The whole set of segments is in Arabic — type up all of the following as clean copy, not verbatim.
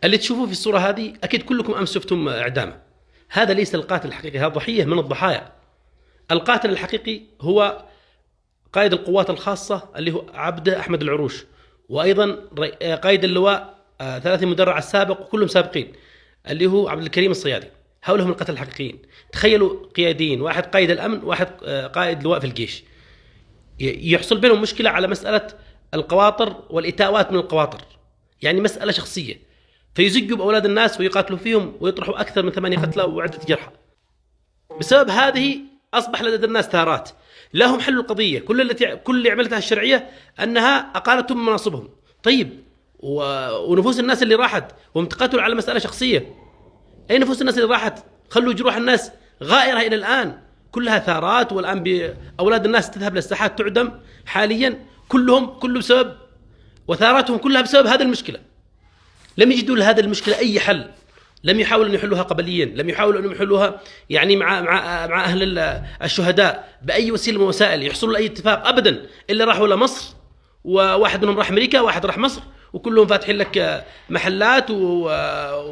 اللي تشوفوه في الصورة هذه أكيد كلكم أمس شفتم إعدامه. هذا ليس القاتل الحقيقي، هذا ضحية من الضحايا. القاتل الحقيقي هو قائد القوات الخاصة اللي هو عبده أحمد العروش، وأيضا قائد اللواء 30 مدرع السابق وكلهم سابقين اللي هو عبد الكريم الصيادي. هؤلاء هم القتلة الحقيقيين. تخيلوا قياديين، واحد قائد الأمن، واحد قائد لواء في الجيش، يحصل بينهم مشكلة على مسألة القواطر والإتاوات من القواطر، يعني مسألة شخصية، فيزجوا بأولاد الناس ويقاتلوا فيهم ويطرحوا أكثر من 8 قتلى وعدة جرحى. بسبب هذه أصبح لدى الناس ثارات. لهم حل القضية. كل اللي عملتها الشرعية أنها أقالتهم من مناصبهم. طيب ونفوس الناس اللي راحت وهم تقاتلوا على مسألة شخصية، أي نفوس الناس اللي راحت؟ خلوا جروح الناس غائرة إلى الآن، كلها ثارات، والآن أولاد الناس تذهب للساحات تعدم حاليا، كله بسبب، وثاراتهم كلها بسبب هذه المشكلة. لم يجدوا لهذه المشكلة أي حل، لم يحاولوا أن يحلوها قبليا، لم يحاولوا أن يحلوها يعني مع أهل الشهداء بأي وسيلة من وسائل يحصلوا لأي اتفاق أبدا، إلا راحوا لمصر، وواحد منهم راح أمريكا، واحد راح مصر، وكلهم فاتحين لك محلات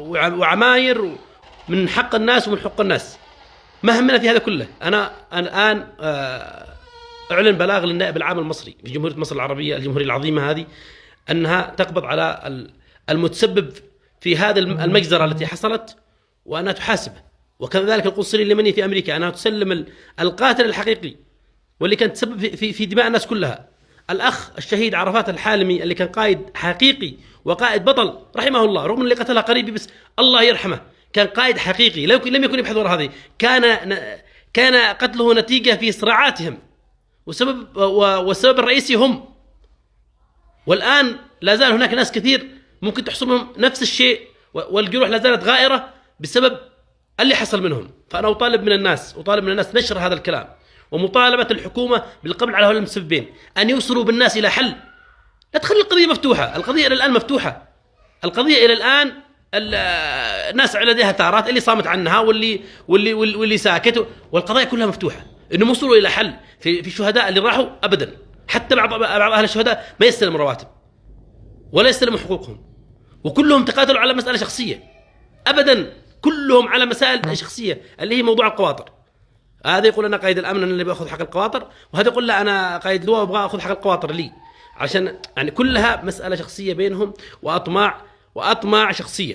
وعماير من حق الناس ومن حق الناس. ما همنا في هذا كله. أنا الآن أعلن بلاغ للنائب العام المصري في جمهورية مصر العربية، الجمهورية العظيمة هذه، أنها تقبض على المتسبب في هذه المجزرة التي حصلت، وأنها تحاسبه. وكذلك القنصلية اليمنية في أمريكا أنها تسلم القاتل الحقيقي واللي كان تسبب في دماء الناس كلها، الأخ الشهيد عرفات الحالمي، اللي كان قائد حقيقي وقائد بطل رحمه الله، رغم اللي قتلها قريبي بس الله يرحمه، كان قائد حقيقي لم يكن يبحث وراء هذه. كان قتله نتيجة في صراعاتهم، والسبب الرئيسي هم. والآن لا زال هناك ناس كثير ممكن تحصلهم نفس الشيء، والجروح لا زالت غائرة بسبب اللي حصل منهم. فأنا أطالب من الناس نشر هذا الكلام، ومطالبة الحكومة بالقبض على هؤلاء المسببين، أن يوصلوا بالناس إلى حل. لا تخلي القضية مفتوحة. القضية إلى الآن مفتوحة. القضية إلى الآن الناس على يديها ثارات، اللي صامت عنها واللي ساكت، والقضايا كلها مفتوحة. إنهم وصلوا إلى حل. في الشهداء اللي راحوا أبدا، حتى بعض أهل الشهداء ما يستلموا رواتب ولا يستلموا حقوقهم، وكلهم تقاتلوا على مسألة شخصية أبدا، كلهم على مسائل شخصية اللي هي موضوع القواطر. هذا يقول أنا قائد الأمن، أنا اللي بأخذ حق القواطر، وهذا يقول لا أنا قائد لواء وأبغى أخذ حق القواطر لي، عشان يعني كلها مسألة شخصية بينهم، وأطماع شخصية.